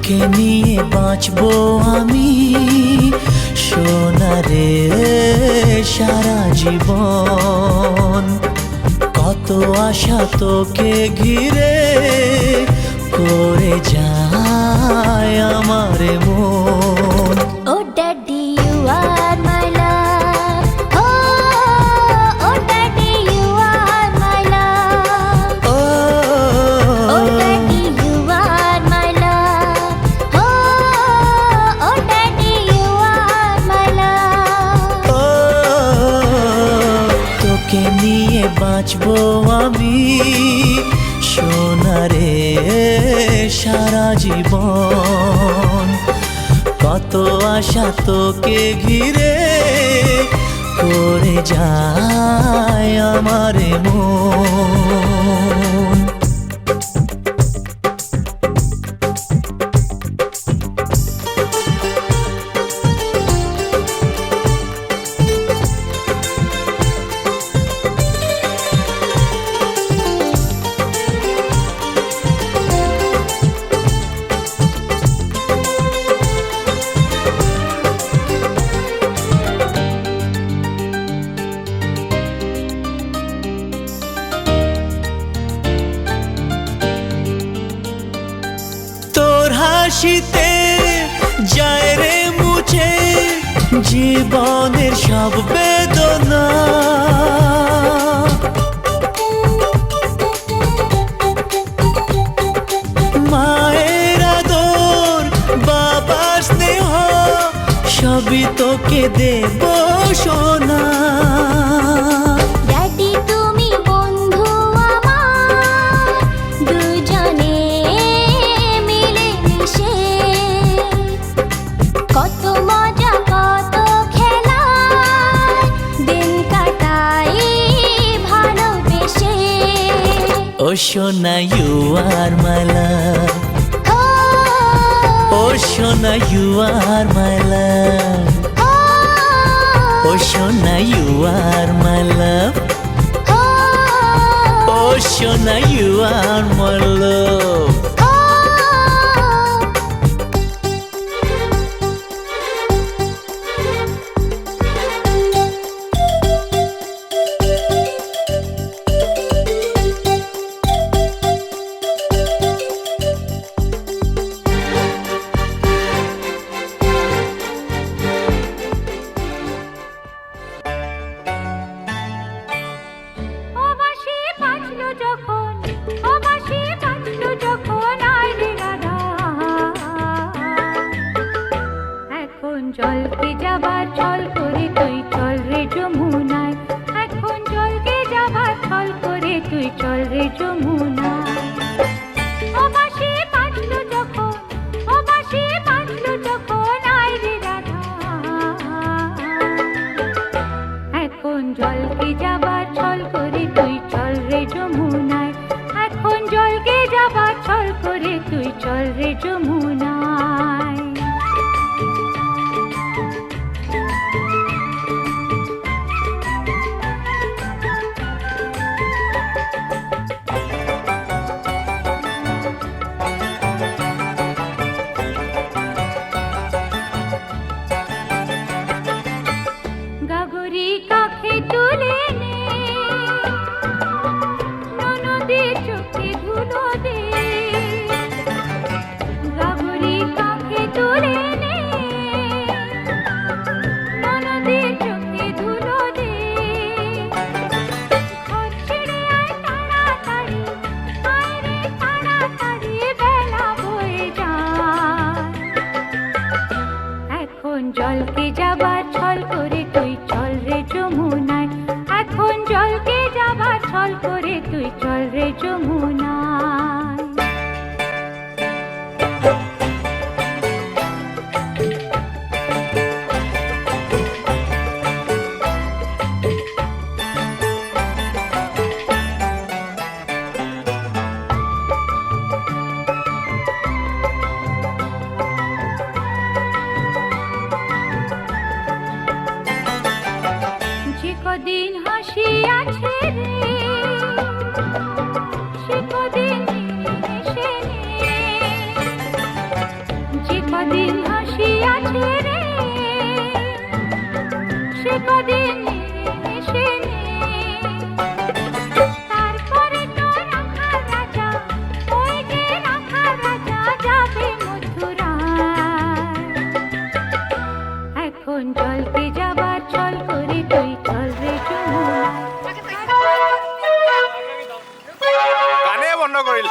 তোকে নিয়ে বাঁচবো আমি সোনারে সারা জীবন। কত আশা তোকে ঘিরে করে যায় আমার মন। Oh daddy you are my love, oh daddy you are my love, oh daddy you are my love, oh daddy you are my love. তোকে নিয়ে বাঁচবো আমি সোনারে সারা জীবন। কত আশা তোকে ঘিরে করে যায় আমার মন। হাসিতে যায় রে মুছে জীবনের সব বেদনা। মায়ের আদর বাবার স্নেহ সবই তোকে দেব সোনা। ড্যাডি তুমি বন্ধু আমার, দুজনে মিলে মিশে কত মজা কত খেলা দিন কাটাই ভালোবেসে। ও সোনা ইউ আর মাই লাভ, ও সোনা ইউ আর মাই লাভ, ও সোনা ইউ আর মাই লাভ, ও সোনা ইউ আর মাই লাভ। জলকে যাবার ছল করে তুই চল রে যমুনায়, এখন জলকে যাবার ছল করে তুই চল রে যমুনায়। ও বাঁশি বাজলো যখন, ও বাঁশি বাজলো যখন আয় রে রাধা, এখন জলকে যাবার ছল করে তুই চল রে যমুনায়, এখন জলকে যাবার ছল করে তুই চল রে যমুনায়। গাগরি কাখে তুলে নে, ননদের চোখে ধুলো দে। গাগরি কাখে তুলে নে, ননদের চোখে ধুলো দে। ঘর ছেড়ে আয় তাড়াতাড়ি, আয় রে তাড়াতাড়ি বেলা বয়ে যায়। এখন জলকে যাবার ছল করে তুই চল রে যমুনায়, এখন জলকে যাবার ছল করে তুই চল রে যমুনায়। যে কদিন হাসি আছে রে, সে কদিন হেসে নে। কদিন হাসিয়াছে রে, সে কদিন এসে নে। তারপরে তো রাখাল রাজা, ওই যে রাখাল রাজা যাবে মথুরায়। এখন চলকে যাবার চল করে তুই চল রে যমুনা। গানে বন্ধ কৰিল।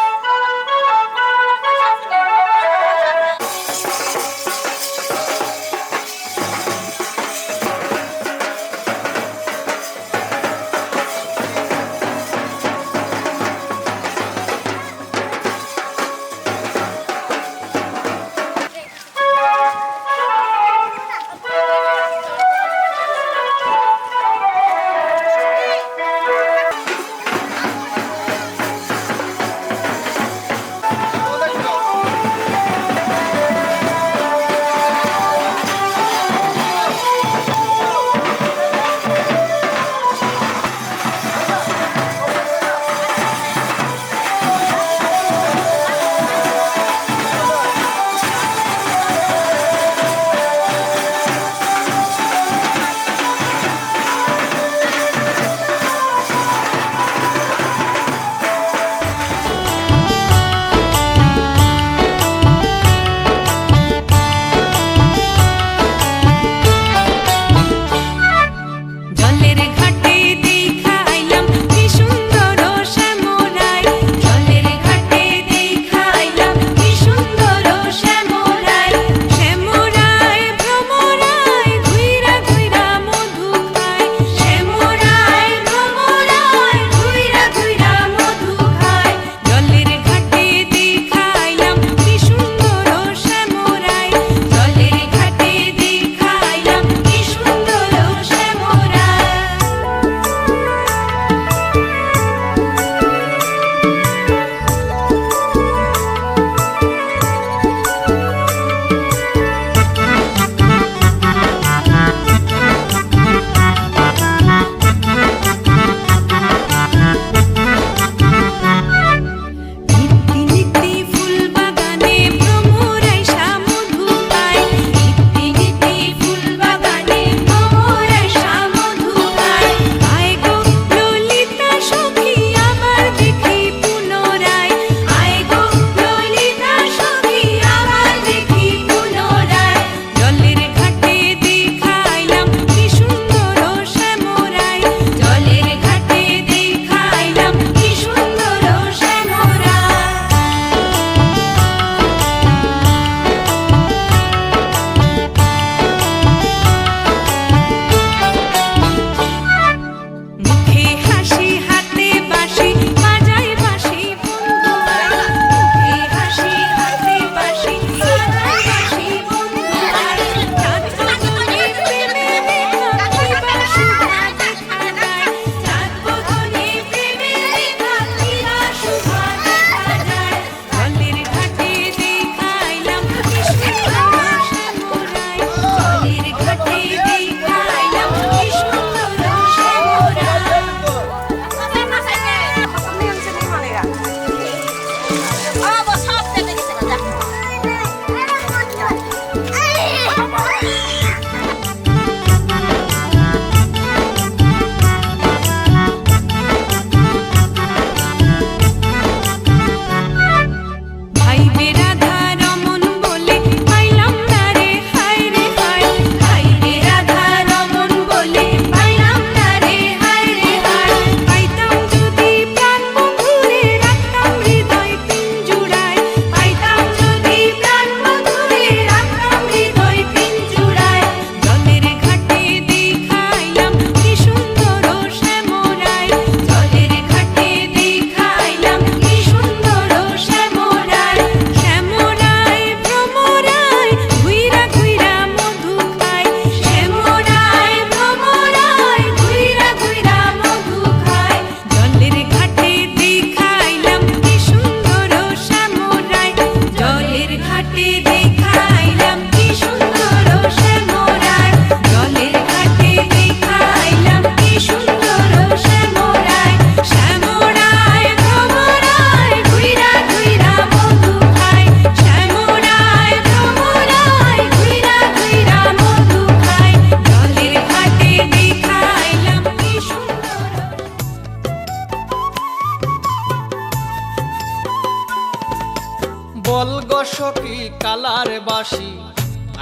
কালার বাসি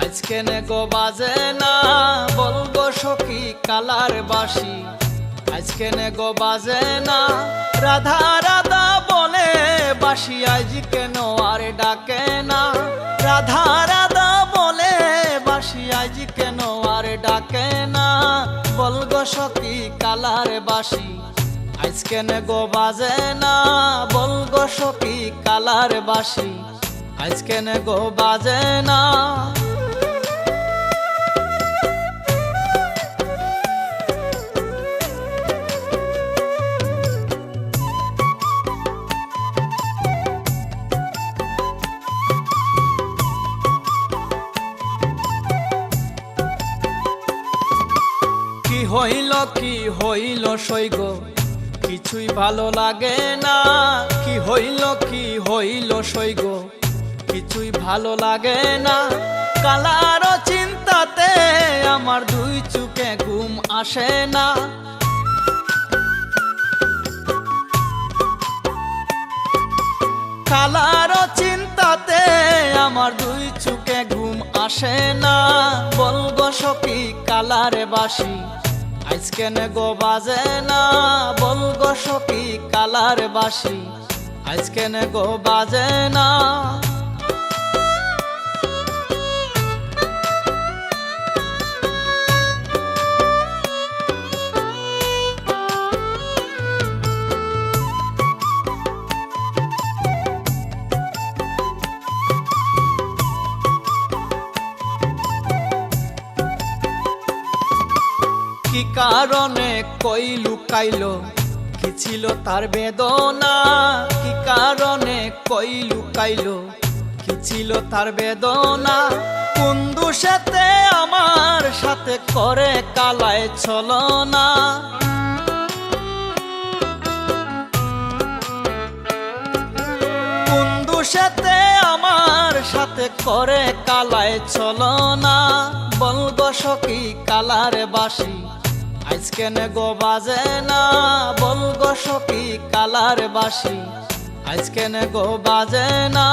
আজকে নে গো বাজে না, বলগো সখী কালার বাসি আজকে নে গো বাজে না। রাধা রাধা বলে বাসি আজ কেন আর ডাকে না, রাধা রাধা বলে বাসি আজ কেন আর ডাকে না। বলগো সখী কালার বাসি আজকে নে গো বাজে না, বলগো সখী কালার বাসি আজকে নে গো বাজে না। কি হইল সৈগ কিছুই ভালো লাগে না, কি হইল সৈগ কিছুই ভালো লাগে না। কালার চিন্তাতে আমার দুই চোখে ঘুম আসে না, কালার চিন্তাতে আমার দুই চোখে ঘুম আসে না। বলগো সখী কালার বাসি আজকে নে গো বাজে না, বলগো সখী কালার বাসি আজকে নে গো বাজে না। কি কারণে কই লুকাইলো কি ছিল তার বেদনা, কি কারণে কই লুকাইলো কি ছিল তার বেদনা। কোন দোষেতে আমার সাথে করে কালায় ছলনা, কোন দোষেতে আমার সাথে করে কালায় ছলনা। বলগো সখী কালার বাসি আজকে নে গো বাজে না, বলগো সখী কালার বাসি আজকে নে গো বাজে না।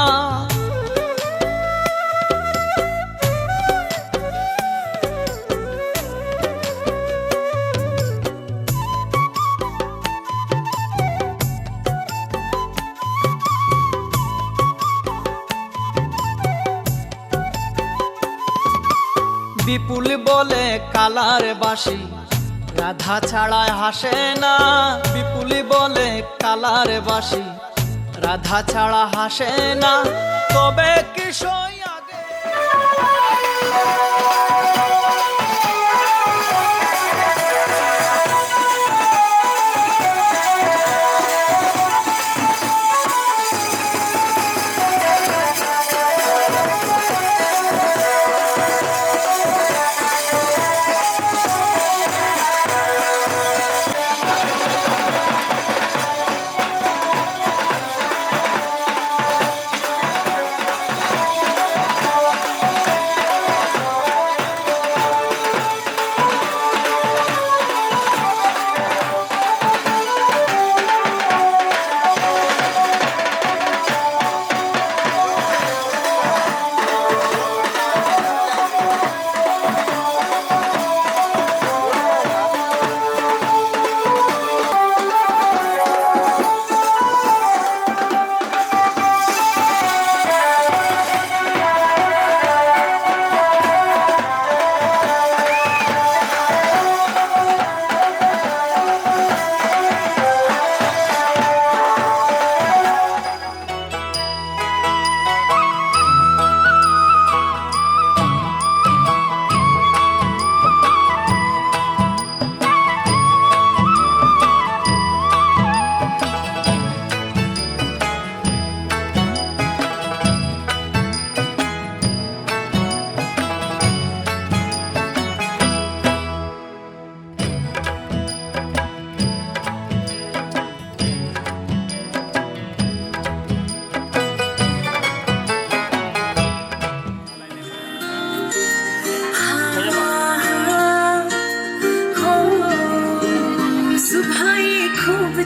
বিপুল বলে কালার বাসি রাধা ছাড়ায় হাসে না, বিপুল বলে কালার বাসি রাধা ছাড়া হাসে না। তবে কি সই আগে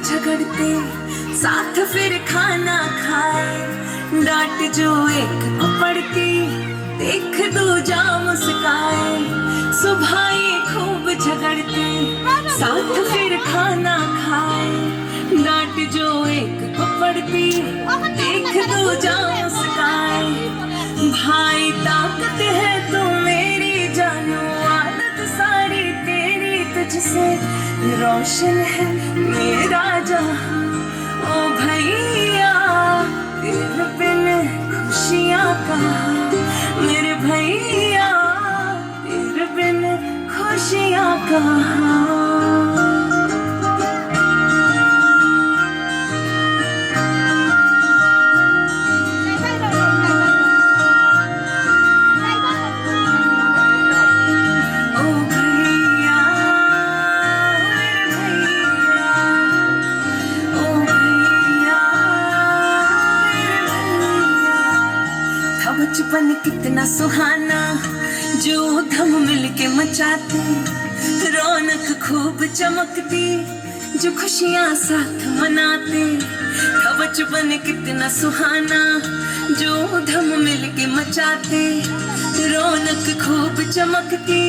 झगड़ते साथ फिर खाना खाए डांट जो एक को पड़ती देख दूजा मुस्काए। सुबह ये खूब झगड़ते साथ फिर खाना खाए। डांट जो एक को पड़ती देख दूजा मुस्काए। भाई ताकत है तू मेरी जानू, आदत सारी तेरी तुझसे रोशन है मेरा जहां। ओ भैया तेरे बिन खुशियाँ कहाँ, मेरे भैया तेरे बिन खुशियाँ कहाँ। बचपन कितना सुहाना जो धम मिलके मचाते। रौनक खूब चमकती जो खुशियाँ साथ मनाते। था बचपन कितना सुहाना जो धम मिलके मचाते। रौनक खूब चमकती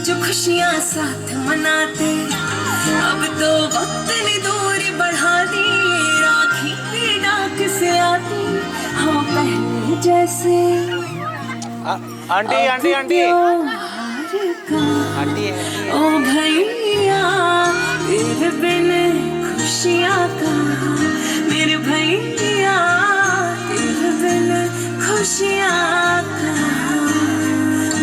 जो खुशियाँ साथ मनाते। अब तो वक्त ने दूरी बढ़ा दी, राखी भी डाक से आती। हाँ पहले जैसे आंटी आंटी आंटी आंटी ओ भैया तेरे बिन खुशियाँ कहाँ, मेरे भैया तेरे बिन खुशियाँ कहाँ।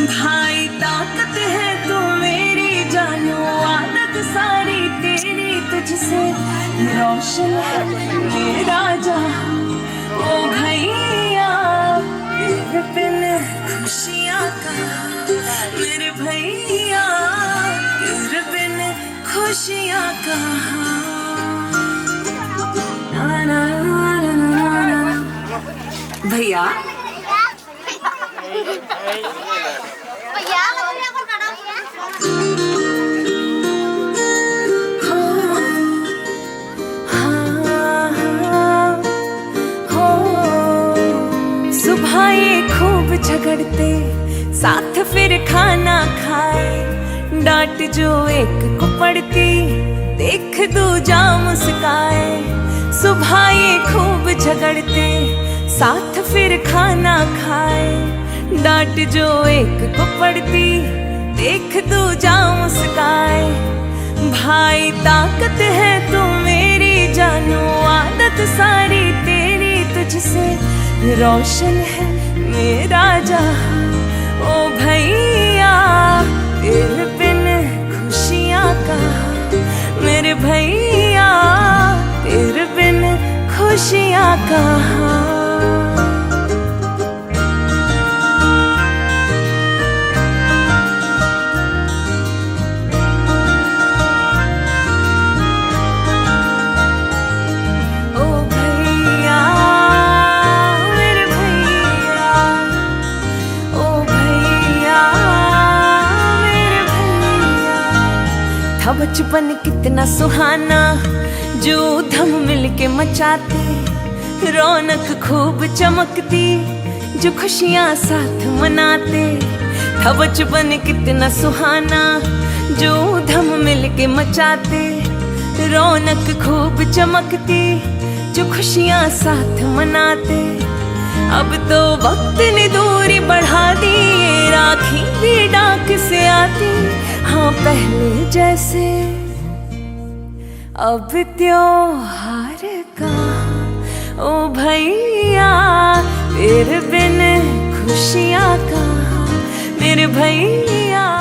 भाई ताकत है तू मेरी जानू, आदत सारी तेरी तुझसे रोशन है मेरा जहां। ओ भैया तेरे बिन खुशियाँ कहाँ, मेरे भैया तेरे बिन खुशियाँ कहाँ। ना ना ना ना ना। भैया सुबह ये खूब झगड़ते साथ फिर खाना खाए। डांट जो एक को पड़ती देख दूजा मुस्काए। सुबह ये खूब झगड़ते साथ फिर खाना खाए। डांट जो एक को पड़ती देख दूजा मुस्काए। भाई ताकत है तू मेरी जानू, आदत सारी तेरी तुझसे रोशन है मेरा जहां। ओ भैया तेरे बिन खुशियाँ कहाँ, मेरे भैया तेरे बिन खुशियाँ कहाँ। था बचपन कितना सुहाना जो धम मिलके मचाते। रौनक खूब चमकती जो खुशियाँ साथ मनाते। था बचपन कितना सुहाना जो धम मिलके मचाते। रौनक खूब चमकती जो खुशियाँ साथ मनाते। अब तो वक्त ने दूरी बढ़ा दी, राखी भी डाक से आती। हाँ पहले जैसे अब त्योहार का। ओ भैया तेरे बिन खुशियाँ कहाँ, मेरे भैया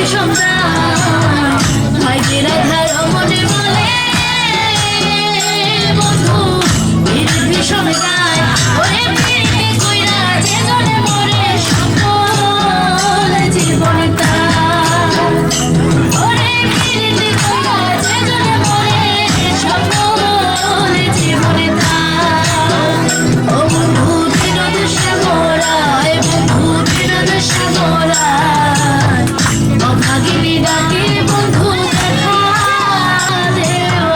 বিষম প্রাণ ভাই যে রাধার মনে বলে বন্ধু বীর বিষম গায় ওরে প্রেমে কইরা যে জনে মরে সকল জীবনে তার ওরে প্রেমে কইরা যে জনে মরে সকল জীবনে তার ও বন্ধু বিনোদ শ্যামরায় বন্ধু বিনোদ শ্যামরায় অভাগিনী ডাকে বন্ধু দেখা দেওয়া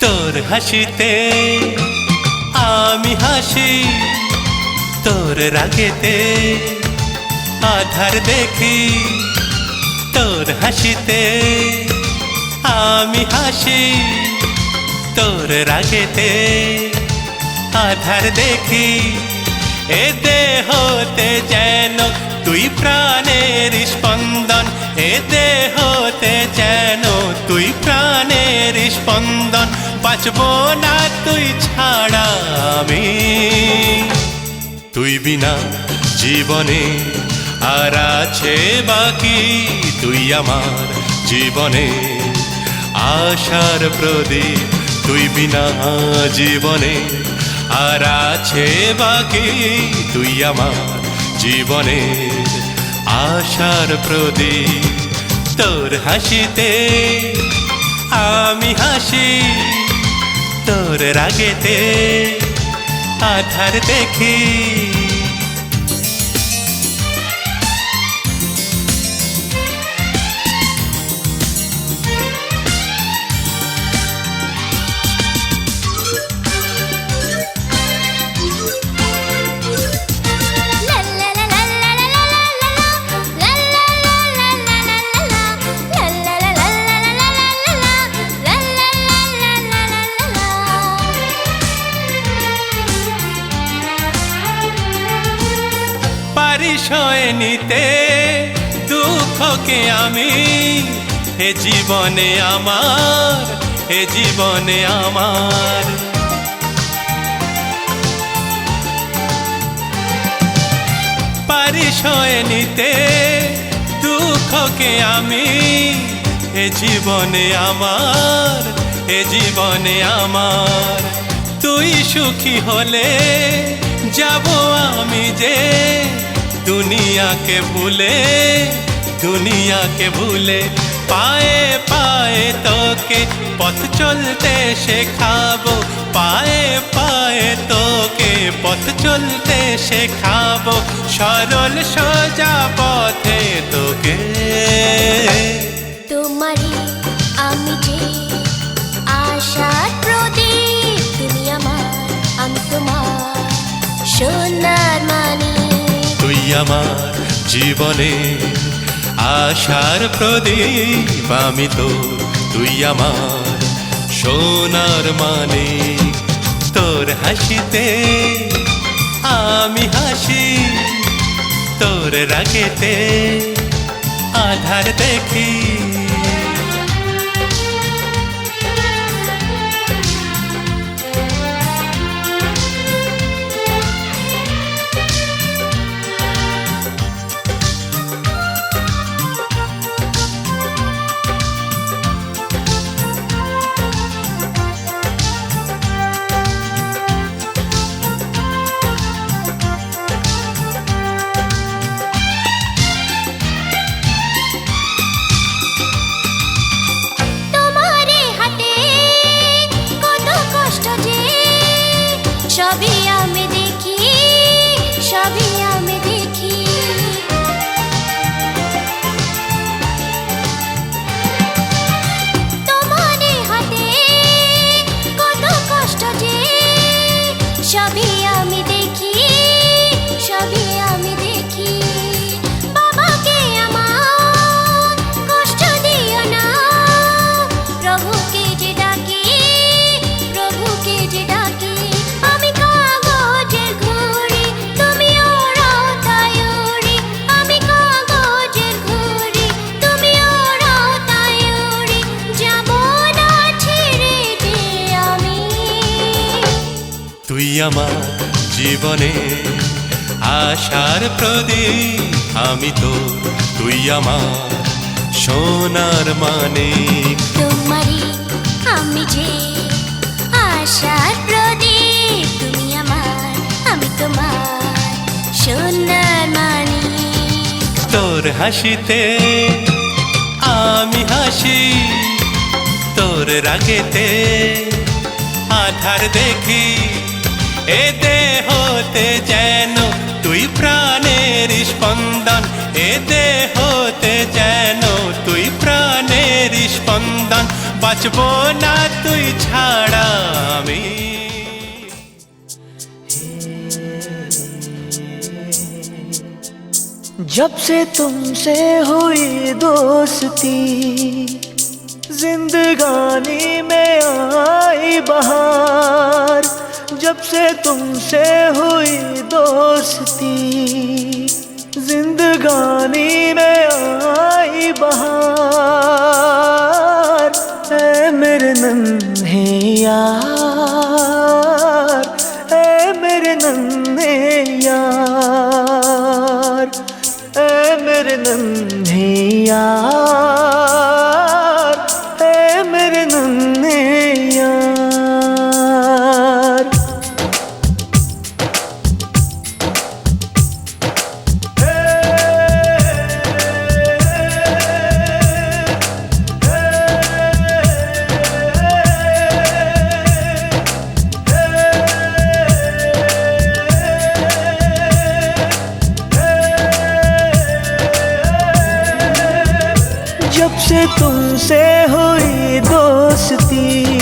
তোর হাসিতে আমি হাসি, তোর রাগেতে আধার দেখি। তোর হাসিতে আমি হাসি, তোর রাগেতে আধার দেখি। এ দেহতে যেন তুই প্রাণের স্পন্দন, এ দেহতে যেন তুই প্রাণের স্পন্দন। বাঁচব না তুই ছাড়া আমি, তুই বিনা জীবনে আর আছে বাকি। তুই আমার জীবনে আশার প্রদীপ, তুই বিনা জীবনে আর আছে বাকি। তুই আমার জীবনের আশার প্রদীপ। তোর হাসিতে আমি হাসি, তোর রাগেতে আধার দেখি। সয়ে নিতে দুঃখকে আমি, হে জীবনে আমার, হে জীবনে আমার। পারি সয়ে নিতে দুঃখকে আমি, হে জীবনে আমার, হে জীবনে আমার। তুই সুখী হলে যাব আমি যে দুনিয়াকে ভুলে, দুনিয়াকে ভুলে। পায়ে পায়ে তোকে পথ চলতে শেখাবো, পায়ে পায়ে তোকে পথ চলতে শেখাবো, সরল সোজা পথে তোকে। তোমারই আমি যে আশার প্রদীপ, তুমি আমার, আমি তোমার সোনার মানিক। তুই আমার জীবনে আশার প্রদীপ, আমি তো, তুই আমার সোনার মানিক। তোর হাসিতে আমি হাসি, তোর রাগেতে আধার দেখি। সবই আমি দেখি, সবই আমি দেখি। তোমার হাতে কত কষ্ট যে, সবই আমি দেখি, সবই আমি দেখি। বাবাকে আমার কষ্ট দিও না, প্রভুকে যে ডাকি, প্রভুকে যে ডাকি। তুই আমার জীবনে আশার প্রদীপ, আমি তো, তুই আমার সোনার মানিক। তোমারই আমি যে আশার প্রদীপ, তুমি আমার, আমি তোমার সোনার মানিক। তোর হাসিতে আমি হাসি, তোর রাগেতে আধার দেখি। এ দেহতে যেন তুই প্রাণের স্পন্দন, এ দেহতে যেন তুই প্রাণের স্পন্দন। বাঁচবো না তুই ছাড়া আমি। जब से तुमसे हुई दोस्ती, जिंदगानी में आई बहार। जब से तुमसे हुई दोस्ती, जिंदगानी में आई बहार। ऐ मेरे नन्हे यार, ऐ मेरे नन्हे यार, ऐ मेरे नन्हे यार, ऐ मेरे नन्हे यार। तुमसे हुई दोस्ती